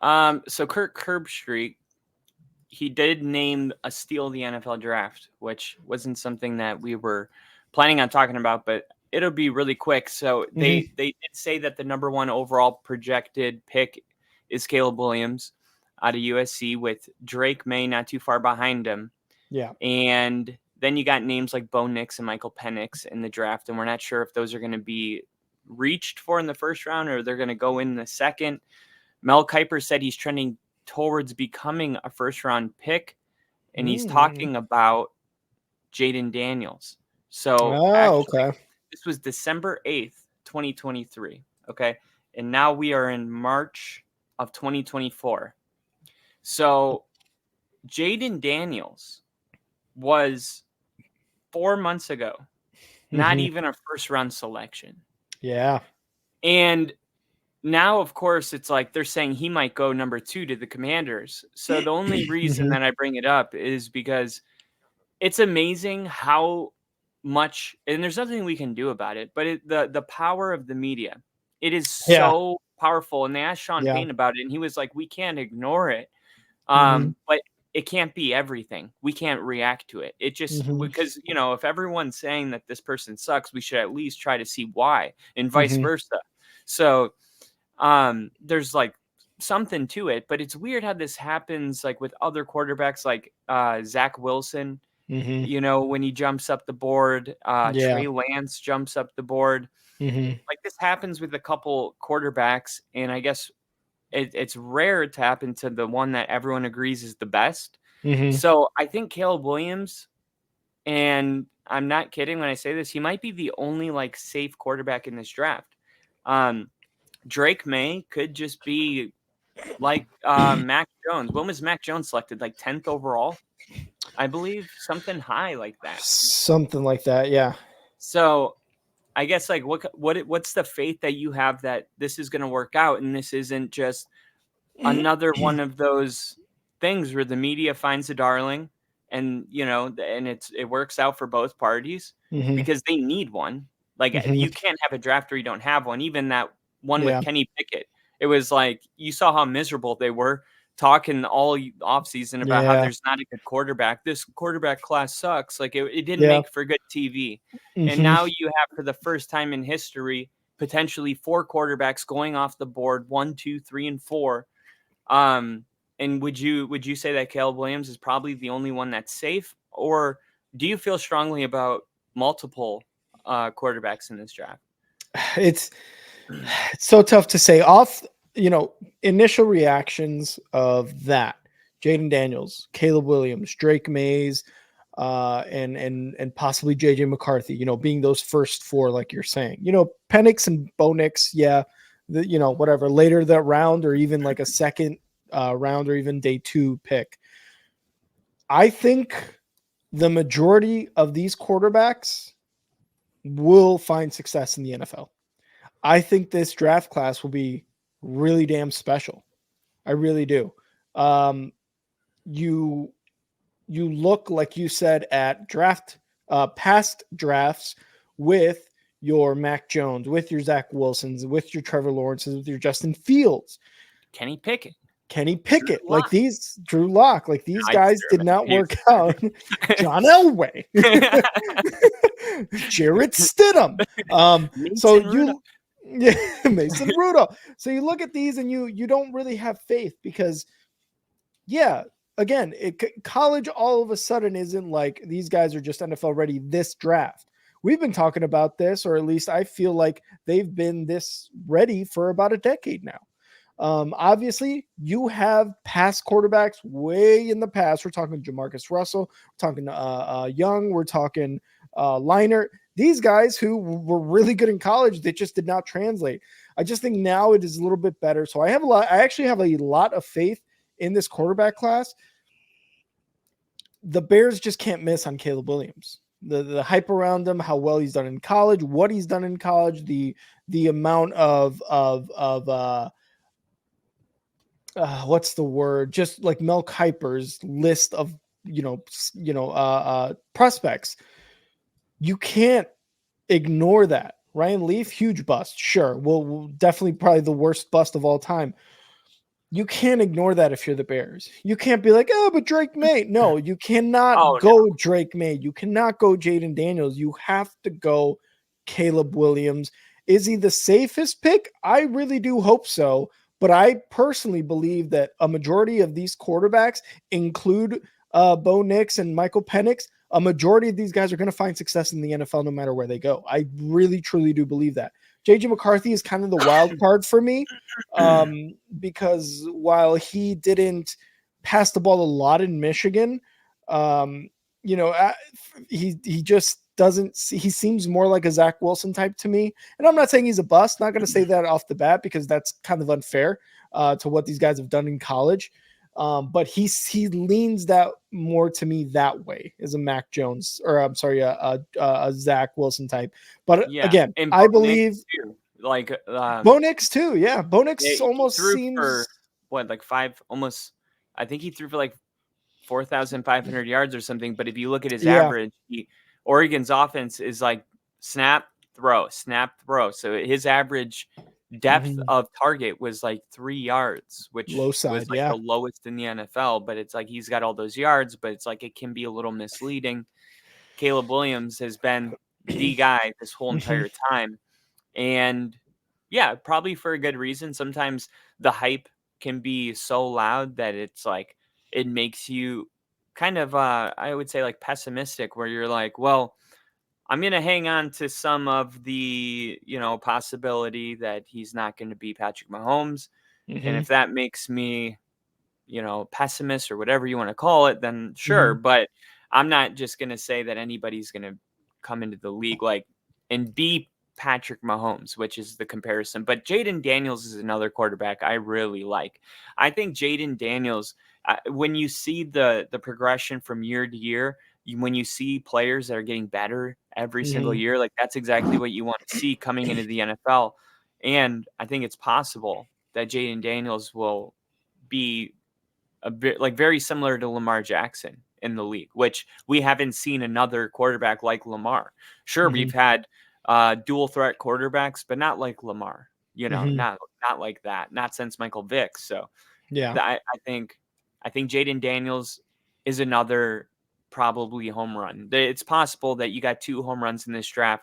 So Kirk Herbstreit, he did name a steal of the NFL draft, which wasn't something that we were planning on talking about, but it'll be really quick. So Hmm. they did say that the number one overall projected pick is Caleb Williams out of USC, with Drake Maye not too far behind him. Yeah. And then you got names like Bo Nix and Michael Penix in the draft, and we're not sure if those are going to be reached for in the first round or they're going to go in the second. Mel Kiper said he's trending towards becoming a first round pick, and he's Mm. talking about Jayden Daniels. So Oh, actually, okay. this was December 8th, 2023. Okay. And now we are in March of 2024. So Jayden Daniels was 4 months ago not Hmm. even a first round selection. Yeah. And now, of course, it's like they're saying he might go number 2 to the Commanders. So the only reason Hmm. that I bring it up is because it's amazing how much, and there's nothing we can do about it, but the power of the media, it is Yeah. so powerful. And they asked Sean Yeah. Payne about it, and he was like, "We can't ignore it." Hmm. But it can't be everything. We can't react to it. It just, Hmm. because, if everyone's saying that this person sucks, we should at least try to see why, and vice Hmm. versa. So there's like something to it, but it's weird how this happens like with other quarterbacks, like Zach Wilson, Hmm. when he jumps up the board, Yeah. Trey Lance jumps up the board. Hmm. Like this happens with a couple quarterbacks, and I guess it's rare to happen to the one that everyone agrees is the best. Hmm. So I think Caleb Williams, and I'm not kidding when I say this, he might be the only like safe quarterback in this draft. Um, Drake Maye could just be like Mac Jones. When was Mac Jones selected? Like 10th overall, I believe, something high like that. Something like that. Yeah. So I guess like what's the faith that you have that this is going to work out, and this isn't just another one of those things where the media finds a darling, and and it works out for both parties Hmm. because they need one. Like Hmm. you can't have a draft where you don't have one. Even that one with Yeah. Kenny Pickett, it was like you saw how miserable they were talking all offseason about how Yeah. there's not a good quarterback. This quarterback class sucks. Like it didn't Yeah. make for good TV. And Hmm. now you have, for the first time in history, potentially 4 quarterbacks going off the board, 1, 2, 3, and 4. um, and would you say that Caleb Williams is probably the only one that's safe, or do you feel strongly about multiple quarterbacks in this draft? It's it's so tough to say off, initial reactions of that. Jayden Daniels, Caleb Williams, Drake Mays, and possibly JJ McCarthy, being those first four, like you're saying. Penix and Bo Nix, yeah, whatever, later that round, or even like a second round, or even day 2 pick. I think the majority of these quarterbacks will find success in the NFL. I think this draft class will be really damn special. I really do. Um, you you look, like you said, at past drafts with your Mac Jones, with your Zach Wilsons, with your Trevor Lawrences, with your Justin Fields, Kenny Pickett, Kenny Drew Pickett, Lock. Drew Lock, like these I guys threw did him not in. work out. John Elway, Jarrett Stidham. So Mason Rudolph. you, yeah, Mason Rudolph. So you look at these and you don't really have faith because, yeah, again, college all of a sudden isn't like these guys are just NFL ready this draft. We've been talking about this, or at least I feel like they've been this ready for about a decade now. Obviously, you have past quarterbacks way in the past. We're talking Jamarcus Russell, we're talking Young, we're talking Leinart. These guys who were really good in college, they just did not translate. I just think now it is a little bit better. So I actually have a lot of faith in this quarterback class. The Bears just can't miss on Caleb Williams. The hype around him, how well he's done in college, what he's done in college, the amount of what's the word? Just like Mel Kiper's list of prospects. You can't ignore that. Ryan Leaf, huge bust, sure. We'll definitely probably the worst bust of all time. you can't ignore that if you're the Bears. You can't be like, oh, but Drake Maye. No, you cannot Oh no. go Drake Maye. You cannot go Jayden Daniels. You have to go Caleb Williams. Is he the safest pick? I really do hope so. But I personally believe that a majority of these quarterbacks include Bo Nix and Michael Penix. A majority of these guys are going to find success in the NFL no matter where they go. I really, truly do believe that. JJ McCarthy is kind of the wild card for me because while he didn't pass the ball a lot in Michigan, um, you know, he just doesn't. He seems more like a Zach Wilson type to me. And I'm not saying he's a bust. Not going to say that off the bat because that's kind of unfair to what these guys have done in college. But he leans that more to me that way as a Mac Jones or I'm sorry, a Zach Wilson type. But Yeah, again, and I Bo Nix believe too. Like Bo Nix too. Yeah, Bo yeah, Nix he almost threw for seems. what, like five, almost. I think he threw for like 4,500 yards or something. But if you look at his Yeah. average, Oregon's offense is like snap, throw, snap, throw. So his average depth Mhm. of target was like 3 yards, Low which was side. like Yeah. the lowest in the NFL. But it's like he's got all those yards, but it's like it can be a little misleading. Caleb Williams has been the guy this whole Mhm. entire time. And yeah, probably for a good reason. Sometimes the hype can be so loud that it's like it makes you kind of I would say like pessimistic where you're like, well, I'm going to hang on to some of the, possibility that he's not going to be Patrick Mahomes. And Mhm. if that makes me, pessimist or whatever you want to call it, then sure. Mhm. But I'm not just going to say that anybody's going to come into the league like and be Patrick Mahomes, which is the comparison. But Jayden Daniels is another quarterback I really like. I think Jayden Daniels, when you see the progression from year to year, when you see players that are getting better every single Mhm. year, like that's exactly what you want to see coming into the NFL. And I think it's possible that Jayden Daniels will be a bit like very similar to Lamar Jackson in the league, which we haven't seen another quarterback like Lamar. Sure, we've Mhm. had dual threat quarterbacks, but not like Lamar. Mhm. Not like that. Not since Michael Vick. So Yeah. I think Jayden Daniels is another probably home run. It's possible that you got 2 home runs in this draft.